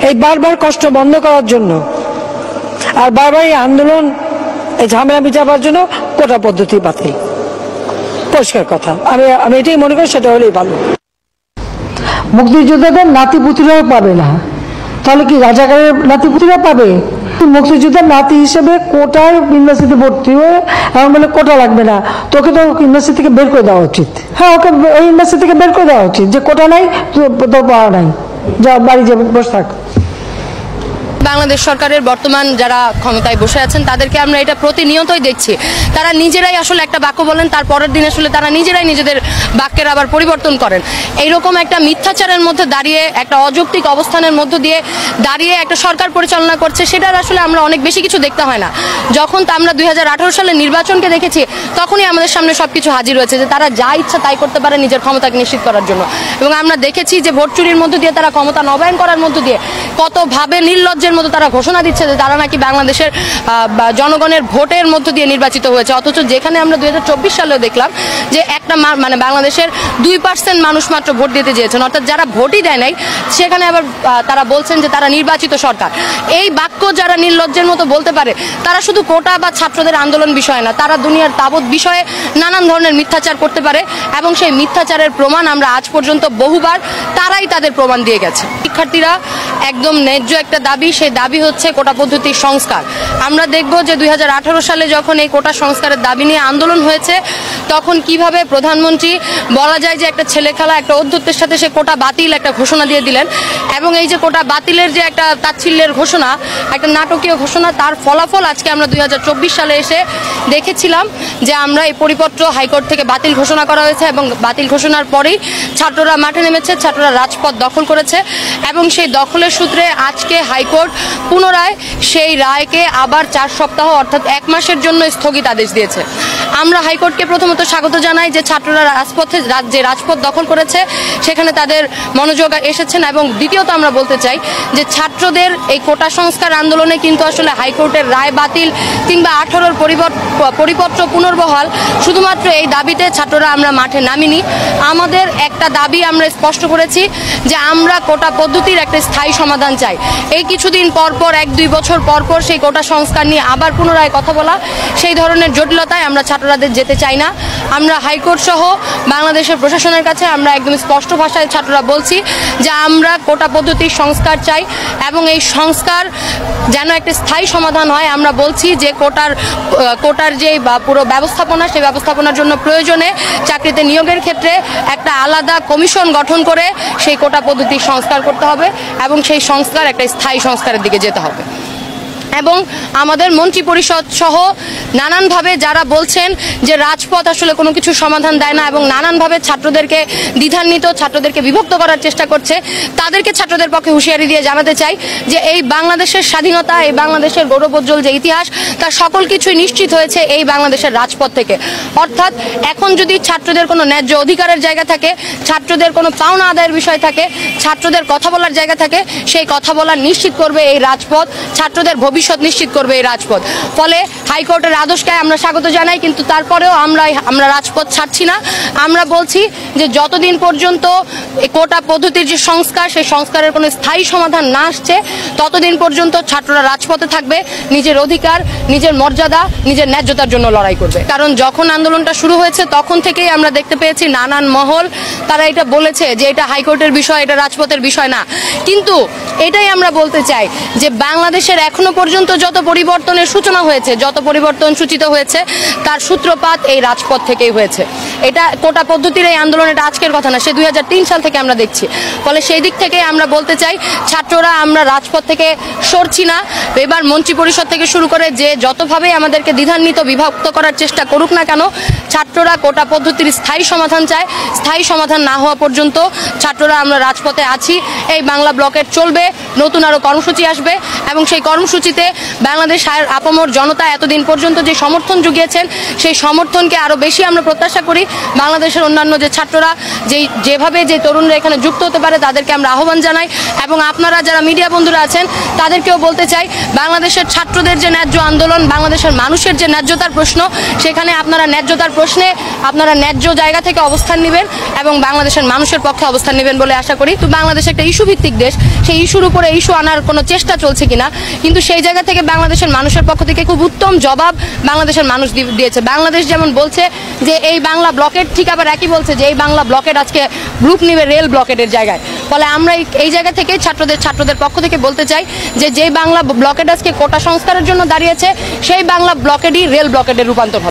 এই বারবার কষ্ট বন্ধ করার জন্য আর বারবার এই আন্দোলন এই ঝামেলা মিটাবার জন্য কোটা পদ্ধতি বাতিল। পরিষ্কার কথা, আমি এটাই মনে করি সেটা হলেই ভালো। মুক্তিযোদ্ধাদের নাতিপুতিরাও পাবে না, তাহলে কি রাজাকারের নাতিপুতিরা পাবে? মুক্তিযোদ্ধার নাতি হিসেবে কোটায় ইউনিভার্সিটি ভর্তি হয়ে এমন বলে কোটা লাগবে না, তোকে তো ইউনিভার্সিটি থেকে বের করে দেওয়া উচিত। হ্যাঁ, ওকে ওই ইউনিভার্সিটি থেকে বের করে দেওয়া উচিত যে কোটা নাই, তোর পাওয়া নাই, যা বাড়ি যাবে, বসে থাক। বাংলাদেশ সরকারের বর্তমান যারা ক্ষমতায় বসে আছেন তাদেরকে আমরা এটা প্রতিনিয়তই দেখছি, তারা নিজেরাই আসলে একটা বাক্য বলেন, তার পরের দিন আসলে তারা নিজেরাই নিজেদের বাক্যের আবার পরিবর্তন করেন। এইরকম একটা মিথ্যাচারের মধ্যে দাঁড়িয়ে, একটা অযৌক্তিক অবস্থানের মধ্য দিয়ে দাঁড়িয়ে একটা সরকার পরিচালনা করছে, সেটার আসলে আমরা অনেক বেশি কিছু দেখতে হয় না। যখন আমরা 2018 সালের নির্বাচনকে দেখেছি, তখনই আমাদের সামনে সবকিছু হাজির হয়েছে যে তারা যা ইচ্ছা তাই করতে পারে নিজের ক্ষমতাকে নিশ্চিত করার জন্য। এবং আমরা দেখেছি যে ভোট চুরির মধ্য দিয়ে, তারা ক্ষমতা নবায়ন করার মধ্য দিয়ে কতভাবে নির্লজ্জের মতো তারা ঘোষণা দিচ্ছে যে তারা নাকি বাংলাদেশের জনগণের ভোটের মধ্য দিয়ে নির্বাচিত হয়েছে, অথচ যেখানে আমরা 2024 সালেও দেখলাম যে একটা মানে বাংলাদেশের 2% মানুষ মাত্র ভোট দিতে চেয়েছেন, অর্থাৎ যারা ভোটই দেয় নাই, সেখানে আবার তারা বলছেন যে তারা নির্বাচিত সরকার। এই বাক্য যারা নির্লজ্জের মতো বলতে পারে, তারা শুধু কোটা বা ছাত্রদের আন্দোলন বিষয় না, তারা দুনিয়ার তাবৎ বিষয়ে নানান ধরনের মিথ্যাচার করতে পারে, এবং সেই মিথ্যাচারের প্রমাণ আমরা আজ পর্যন্ত বহুবার তারাই তাদের প্রমাণ দিয়ে গেছে। শিক্ষার্থীরা একদম ন্যায্য একটা দাবি, সেই দাবি হচ্ছে কোটা পদ্ধতির সংস্কার। আমরা দেখব যে 2018 সালে যখন এই কোটা সংস্কারের দাবি নিয়ে আন্দোলন হয়েছে, তখন কিভাবে প্রধানমন্ত্রী বলা যায় যে একটা ছেলে খেলা, একটা অধ্যত্বের সাথে সে কোটা বাতিল একটা ঘোষণা দিয়ে দিলেন। এবং এই যে কোটা বাতিলের যে একটা তাচ্ছিল্যের ঘোষণা, একটা নাটকীয় ঘোষণা, তার ফলাফল আজকে আমরা 2024 সালে এসে দেখেছিলাম যে আমরা এই পরিপত্র হাইকোর্ট থেকে বাতিল ঘোষণা করা হয়েছে, এবং বাতিল ঘোষণার পরেই ছাত্ররা মাঠে নেমেছে, ছাত্ররা রাজপথ দখল করেছে, এবং সেই দখলের সূত্রে আজকে হাইকোর্ট পুনরায় সেই রায়কে আবার 4 সপ্তাহ অর্থাৎ 1 মাসের জন্য স্থগিত আদেশ দিয়েছে। আমরা হাইকোর্টকে প্রথমত স্বাগত জানাই যে ছাত্ররা রাজপথে যে রাজপথ দখল করেছে সেখানে তাদের মনোযোগ এসেছেন, এবং দ্বিতীয়ত আমরা বলতে চাই যে ছাত্রদের এই কোটা সংস্কার আন্দোলনে কিন্তু আসলে হাইকোর্টের রায় বাতিল কিংবা 18-র পরিপত্র পুনর্বহাল, শুধুমাত্র এই দাবিতে ছাত্ররা আমরা মাঠে নামিনি। আমাদের একটা দাবি আমরা স্পষ্ট করেছি যে আমরা কোটা পদ্ধতির একটা স্থায়ী সমাধান চাই। এই কিছুদিন পর 1-2 বছর পর সেই কোটা সংস্কার নিয়ে আবার পুনরায় কথা বলা, সেই ধরনের জটিলতায় আমরা ছাত্ররাদের যেতে চাই না। আমরা হাইকোর্ট সহ বাংলাদেশের প্রশাসনের কাছে আমরা একদম স্পষ্ট ভাষায় ছাত্ররা বলছি যে আমরা কোটা পদ্ধতির সংস্কার চাই, এবং এই সংস্কার যেন একটা স্থায়ী সমাধান হয়। আমরা বলছি যে কোটার যে পুরো ব্যবস্থাপনা, সেই ব্যবস্থাপনার জন্য প্রয়োজনে চাকরিতে নিয়োগের ক্ষেত্রে একটা আলাদা কমিশন গঠন করে সেই কোটা পদ্ধতির সংস্কার করতে হবে, এবং সেই সংস্কার একটা স্থায়ী সংস্কারের দিকে যেতে হবে। এবং আমাদের মন্ত্রী পরিষদ সহ নানানভাবে যারা বলছেন যে রাজপথ আসলে কোনো কিছু সমাধান দেয় না, এবং নানানভাবে ছাত্রদেরকে দ্বিধান্বিত, ছাত্রদেরকে বিভক্ত করার চেষ্টা করছে, তাদেরকে ছাত্রদের পক্ষে হুঁশিয়ারি দিয়ে জানাতে চাই যে এই বাংলাদেশের স্বাধীনতা, এই বাংলাদেশের গৌরবোজ্জ্বল যে ইতিহাস, তার সকল কিছুই নিশ্চিত হয়েছে এই বাংলাদেশের রাজপথ থেকে। অর্থাৎ এখন যদি ছাত্রদের কোনো ন্যায্য অধিকারের জায়গা থাকে, ছাত্রদের কোনো পাওনা আদায়ের বিষয় থাকে, ছাত্রদের কথা বলার জায়গা থাকে, সেই কথা বলার নিশ্চিত করবে এই রাজপথ, ছাত্রদের ভবিষ্যৎ নিশ্চিত করবে এই রাজপথ। ফলে হাইকোর্টের আদেশকে আমরা স্বাগত জানাই, কিন্তু তারপরেও আমরা রাজপথ ছাড়ছি না। আমরা বলছি যে যতদিন পর্যন্ত এই কোটা পদ্ধতির যে সংস্কার, সেই সংস্কারের কোনো স্থায়ী সমাধান না আসছে, ততদিন পর্যন্ত ছাত্ররা রাজপথে থাকবে, নিজের অধিকার, নিজের মর্যাদা, নিজের ন্যায্যতার জন্য লড়াই করবে। কারণ যখন আন্দোলনটা শুরু হয়েছে তখন থেকেই আমরা দেখতে পেয়েছি নানান মহল তারা এটা বলেছে যে এটা হাইকোর্টের বিষয়, এটা রাজপথের বিষয় না। কিন্তু এটাই আমরা বলতে চাই যে বাংলাদেশের এখনো পর্যন্ত যত পরিবর্তনের সূচনা হয়েছে, যত পরিবর্তন সূচিত হয়েছে, তার সূত্রপাত এই রাজপথ থেকেই হয়েছে। এটা কোটা পদ্ধতির এই আন্দোলন এটা আজকের কথা না, সে 2003 সাল থেকে আমরা দেখছি। ফলে সেই দিক থেকে আমরা বলতে চাই ছাত্ররা আমরা রাজপথ থেকে সরছি না। এবার মন্ত্রী পরিষদ থেকে শুরু করে যে যতভাবে আমাদেরকে দ্বিধান্বিত, বিভক্ত করার চেষ্টা করুক না কেন, ছাত্ররা কোটা পদ্ধতির স্থায়ী সমাধান চায়। স্থায়ী সমাধান না হওয়া পর্যন্ত ছাত্ররা আমরা রাজপথে আছি। এই বাংলা ব্লকের চলবে, নতুন আরো কর্মসূচি আসবে, এবং সেই কর্মসূচিতে বাংলাদেশ আপামর জনতা এতদিন পর্যন্ত যে সমর্থন জুগিয়েছেন, সেই সমর্থনকে আরো বেশি আমরা প্রত্যাশা করি। বাংলাদেশের অন্যান্য যে ছাত্ররা যেভাবে যে তরুণরা এখানে যুক্ত হতে পারে, তাদেরকে আমরা আহ্বান জানাই। এবং আপনারা যারা মিডিয়া বন্ধুরা আছেন তাদেরকেও বলতে চাই, বাংলাদেশের ছাত্রদের যে ন্যায্য আন্দোলন, বাংলাদেশের মানুষের যে ন্যায্যতার প্রশ্ন, সেখানে আপনারা ন্যায্যতার প্রশ্নে আপনারা ন্যায্য জায়গা থেকে অবস্থান নেবেন এবং বাংলাদেশের মানুষের পক্ষে অবস্থান নেবেন বলে আশা করি। তো বাংলাদেশ একটা ইস্যু ভিত্তিক দেশ, সেই ইস্যুর উপরে ইস্যু আনার কোনো চেষ্টা চলছে কিনা, কিন্তু সেই জায়গা থেকে বাংলাদেশের মানুষের পক্ষ থেকে খুব উত্তম জবাব বাংলাদেশের মানুষ দিয়েছে। বাংলাদেশ যেমন বলছে যে এই বাংলা ব্লকেড, ঠিক আবার একই বলছে যে এই বাংলা ব্লকেড আজকে গ্রুপ নিবে রেল ব্লকেডের জায়গায়। ফলে আমরা এই জায়গা থেকে ছাত্রদের পক্ষ থেকে বলতে চাই যে বাংলা ব্লকেড আজকে কোটা সংস্কারের জন্য দাঁড়িয়েছে, সেই বাংলা ব্লকেডই রেল ব্লকেডে রূপান্তর হবে।